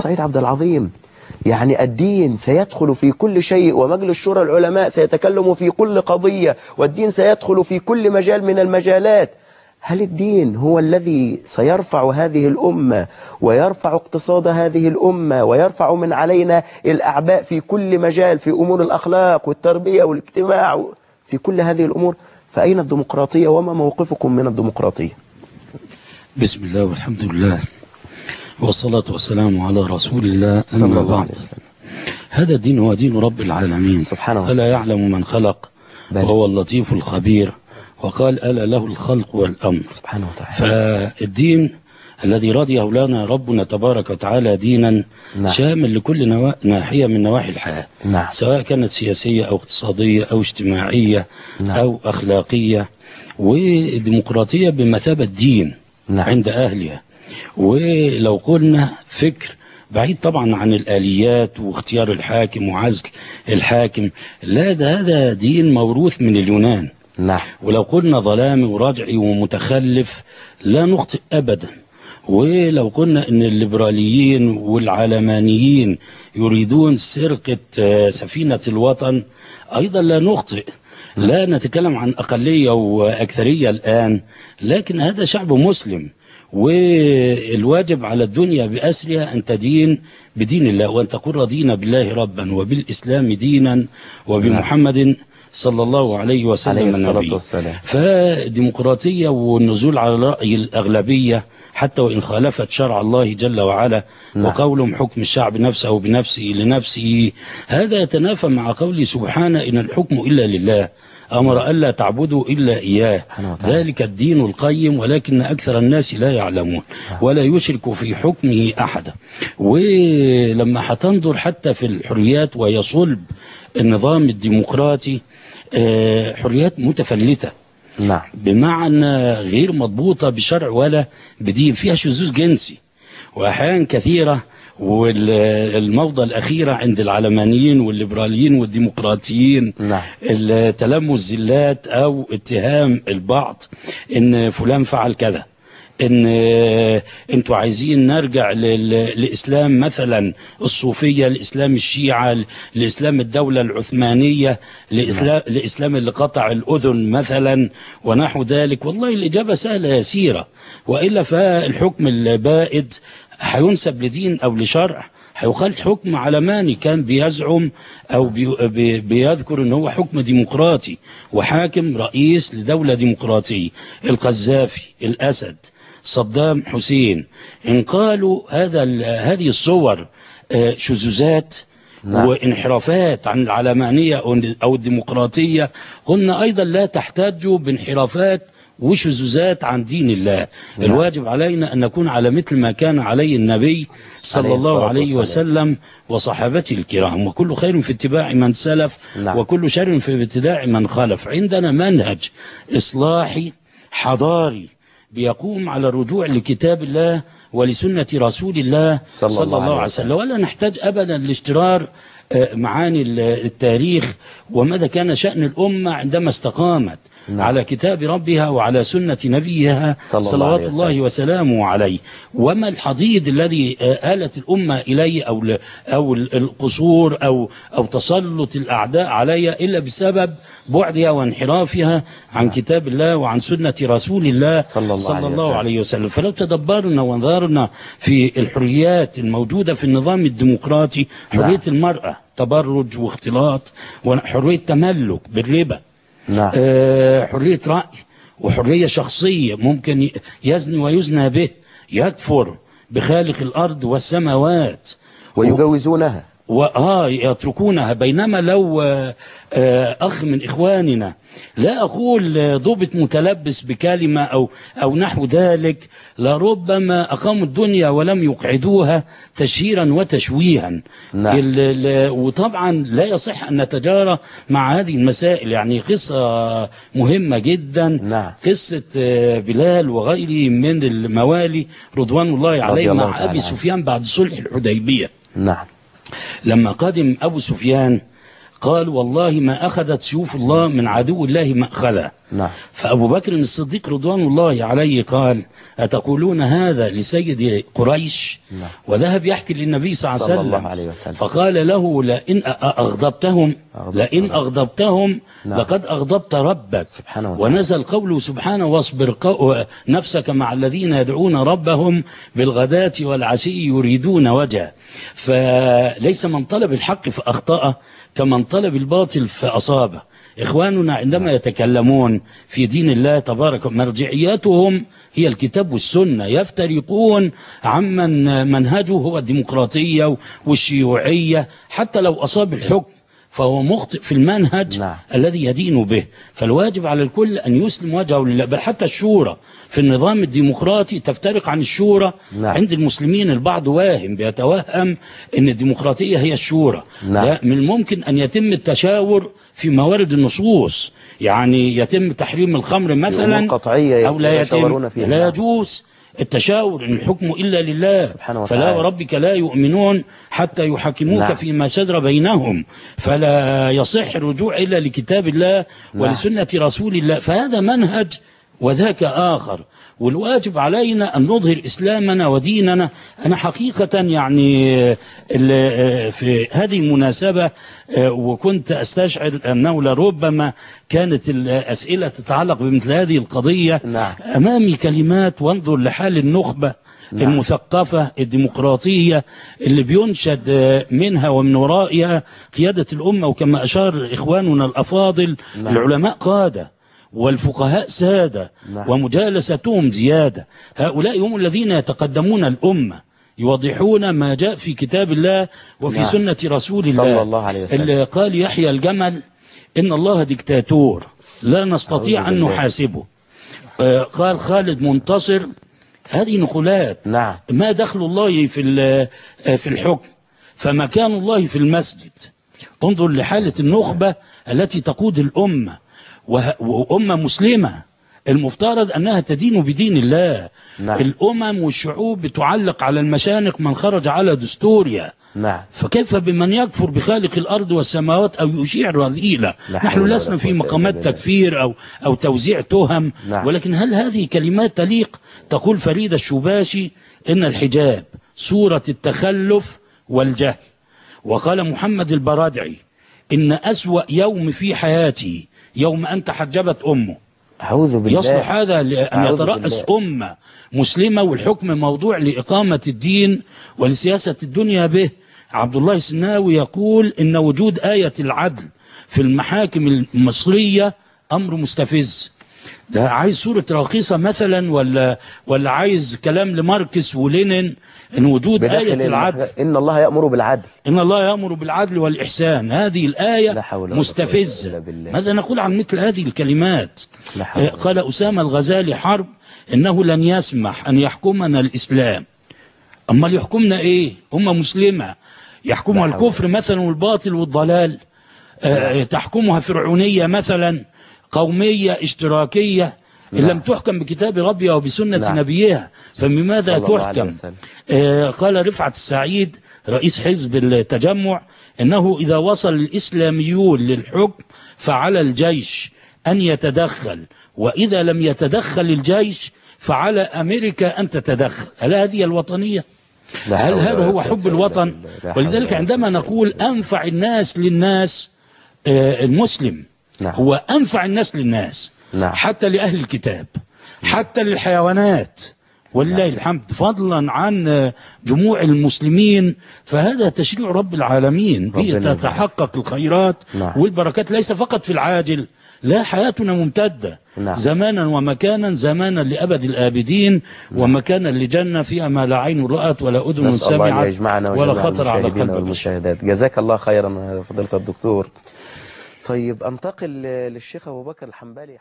سيد عبد العظيم، يعني الدين سيدخل في كل شيء، ومجلس شورى العلماء سيتكلم في كل قضية، والدين سيدخل في كل مجال من المجالات. هل الدين هو الذي سيرفع هذه الأمة ويرفع اقتصاد هذه الأمة ويرفع من علينا الأعباء في كل مجال، في أمور الأخلاق والتربية والاجتماع، في كل هذه الأمور؟ فأين الديمقراطية وما موقفكم من الديمقراطية؟ بسم الله والحمد لله والصلاة والسلام على رسول الله. صلى أما الله عليه بعد، وسلم. هذا الدين هو دين رب العالمين سبحانه وتعالى. ألا يعلم من خلق وهو اللطيف الخبير، وقال ألا له الخلق والأمر سبحانه وتعالى. فالدين الذي رضيه لنا ربنا تبارك وتعالى دينا شامل لكل ناحية من نواحي الحياة، سواء كانت سياسية أو اقتصادية أو اجتماعية أو أخلاقية، وديمقراطية بمثابة دين عند أهلها. ولو قلنا فكر بعيد طبعا عن الآليات واختيار الحاكم وعزل الحاكم، لا، ده هذا دين موروث من اليونان. ولو قلنا ظلامي ورجعي ومتخلف لا نخطئ أبدا. ولو قلنا ان الليبراليين والعلمانيين يريدون سرقة سفينة الوطن ايضا لا نخطئ. لا نتكلم عن اقلية واكثرية الان، لكن هذا شعب مسلم، والواجب على الدنيا بأسرها أن تدين بدين الله، وأن تقول رضينا بالله ربا وبالإسلام دينا وبمحمد صلى الله عليه وسلم النبي. فالديمقراطية والنزول على رأي الأغلبية حتى وإن خالفت شرع الله جل وعلا، وقولهم حكم الشعب نفسه بنفسه لنفسه، هذا يتنافى مع قوله سبحانه إن الحكم إلا لله أمر ألا تعبدوا إلا إياه ذلك الدين القيم ولكن أكثر الناس لا يعلمون ولا يشرك في حكمه أحدا. ولما هتنظر حتى في الحريات وهي صلب النظام الديمقراطي، حريات متفلتة بمعنى غير مضبوطة بشرع ولا بدين، فيها شذوذ جنسي وأحيان كثيرة. والموضة الأخيرة عند العلمانيين والليبراليين والديمقراطيين تلمس زلات أو اتهام البعض إن فلان فعل كذا، إن أنتوا عايزين نرجع للإسلام مثلا الصوفية، لإسلام الشيعة، لإسلام الدولة العثمانية، لإسلام اللي قطع الأذن مثلا ونحو ذلك. والله الإجابة سهلة يسيرة، وإلا فالحكم البائد هينسب لدين أو لشرع، هيقال حكم علماني كان بيزعم أو بيذكر أنه هو حكم ديمقراطي وحاكم رئيس لدولة ديمقراطية. القذافي، الأسد، صدام حسين، إن قالوا هذه الصور شذوذات وانحرافات عن العلمانية أو الديمقراطية، قلنا أيضا لا تحتاجوا بانحرافات وشذوذات عن دين الله. الواجب علينا أن نكون على مثل ما كان عليه النبي صلى الله عليه وسلم وصحابته الكرام، وكل خير في اتباع من سلف وكل شر في ابتداع من خلف. عندنا منهج إصلاحي حضاري بيقوم على الرجوع لكتاب الله ولسنة رسول الله صلى الله عليه وسلم، ولا نحتاج أبدا لاشترار معاني التاريخ وماذا كان شأن الأمة عندما استقامت على كتاب ربها وعلى سنة نبيها صلوات الله وسلامه عليه، وما الحضيض الذي آلت الأمة إليه أو القصور أو تسلط الأعداء عليها إلا بسبب بعدها وانحرافها عن كتاب الله وعن سنة رسول الله صلى الله عليه وسلم. فلو تدبرنا ونظرنا في الحريات الموجودة في النظام الديمقراطي، حرية المرأة، تبرج واختلاط، وحرية تملك بالربا، حرية رأي وحرية شخصية، ممكن يزني ويزنى به، يكفر بخالق الأرض والسماوات ويجوزونها يتركونها. بينما لو أخ من إخواننا، لا أقول ضبط متلبس بكلمة أو نحو ذلك، لربما أقاموا الدنيا ولم يقعدوها تشهيرا وتشويها. وطبعا لا يصح أن نتجارى مع هذه المسائل. يعني قصة مهمة جدا، قصة بلال وغيره من الموالي رضوان الله عليه مع أبي سفيان بعد صلح الحديبية. لما قدم أبو سفيان قال والله ما أخذت سيوف الله من عدو الله مأخذة، نعم. فأبو بكر الصديق رضوان الله عليه قال: أتقولون هذا لسيد قريش؟ نعم. وذهب يحكي للنبي صلى الله عليه وسلم. الله عليه وسلم. فقال له: لئن أغضبتهم نعم. لقد أغضبت ربك. سبحانه وتعالى. ونزل قوله سبحانه: واصبر نفسك مع الذين يدعون ربهم بالغداة والعشي يريدون وجهه. فليس من طلب الحق فأخطأه كمن طلب الباطل فأصابه. إخواننا عندما يتكلمون في دين الله تبارك مرجعياتهم هي الكتاب والسنة، يفترقون عمن منهجه هو الديمقراطية والشيوعية. حتى لو أصاب الحكم فهو مخطئ في المنهج نعم. الذي يدين به. فالواجب على الكل أن يسلم وجهه لله. بل حتى الشورى في النظام الديمقراطي تفترق عن الشورى. نعم. عند المسلمين البعض بيتوهم أن الديمقراطية هي الشورى. نعم. ده من الممكن أن يتم التشاور في موارد النصوص، يعني يتم تحريم الخمر مثلا قطعية أو لا يتم، لا يجوز التشاور، إن الحكم إلا لله. فلا وربك لا يؤمنون حتى يحكموك نعم. فيما شجر بينهم، فلا يصح الرجوع إلا لكتاب الله ولسنة رسول الله. فهذا منهج وذاك آخر، والواجب علينا أن نظهر إسلامنا وديننا. أنا حقيقة يعني في هذه المناسبة وكنت أستشعر أنه لربما كانت الأسئلة تتعلق بمثل هذه القضية. نعم. أمامي كلمات وانظر لحال النخبة المثقفة الديمقراطية اللي بينشد منها ومن ورائها قيادة الأمة، وكما أشار إخواننا الأفاضل العلماء قادة والفقهاء سادة ومجالستهم زيادة. هؤلاء هم الذين يتقدمون الأمة، يوضحون ما جاء في كتاب الله وفي سنة رسول الله صلى الله عليه وسلم. اللي قال يحيى الجمل: إن الله ديكتاتور لا نستطيع أن نحاسبه. قال خالد منتصر: هذه نقولات. نعم. ما دخل الله في الحكم، فمكان الله في المسجد. انظر لحالة النخبة التي تقود الأمة، وأمة مسلمة المفترض أنها تدين بدين الله. نعم. الأمم والشعوب بتعلق على المشانق من خرج على دستورها. نعم. فكيف بمن يكفر بخالق الأرض والسماوات أو يشيع رذيلة؟ نحن لسنا في مقامات تكفير أو توزيع تهم. نعم. ولكن هل هذه كلمات تليق؟ تقول فريدة الشباشي: إن الحجاب صورة التخلف والجهل. وقال محمد البرادعي: إن أسوأ يوم في حياتي يوم أن تحجبت أمه. أعوذ بالله. يصلح هذا أن يترأس أمة مسلمة والحكم موضوع لإقامة الدين ولسياسة الدنيا به. عبد الله السناوي يقول: إن وجود آية العدل في المحاكم المصرية أمر مستفز. ده عايز صورة راقصة مثلا ولا عايز كلام لماركس ولينين؟ إن وجود آية العدل، إن الله يأمر بالعدل، إن الله يأمر بالعدل والإحسان، هذه الآية مستفزة. ماذا نقول عن مثل هذه الكلمات؟ قال أسامة الغزالي حرب: إنه لن يسمح أن يحكمنا الإسلام. أما يحكمنا إيه؟ أمة مسلمة يحكمها الكفر مثلا والباطل والضلال، تحكمها فرعونية مثلا، قومية اشتراكية، إن لم تحكم بكتاب ربها وبسنة نبيها فبماذا تحكم؟ قال رفعت السعيد رئيس حزب التجمع: إنه إذا وصل الإسلاميون للحكم فعلى الجيش أن يتدخل، وإذا لم يتدخل الجيش فعلى أمريكا أن تتدخل. هل هذه الوطنية؟ هل هذا هو حب الوطن؟ ولذلك عندما نقول أنفع الناس للناس المسلم هو أنفع الناس للناس، حتى لأهل الكتاب، حتى للحيوانات، ولله الحمد، فضلا عن جموع المسلمين. فهذا تشريع رب العالمين به تتحقق الخيرات والبركات، ليس فقط في العاجل، لا، حياتنا ممتدة زمانا ومكانا، زمانا لأبد الآبدين ومكانا لجنة فيها ما لا عين رأت ولا أذن سمعت ولا خطر على قلب المشاهدات. جزاك الله خيرا فضيلة الدكتور. طيب أنتقل للشيخ أبو بكر الحنبلي.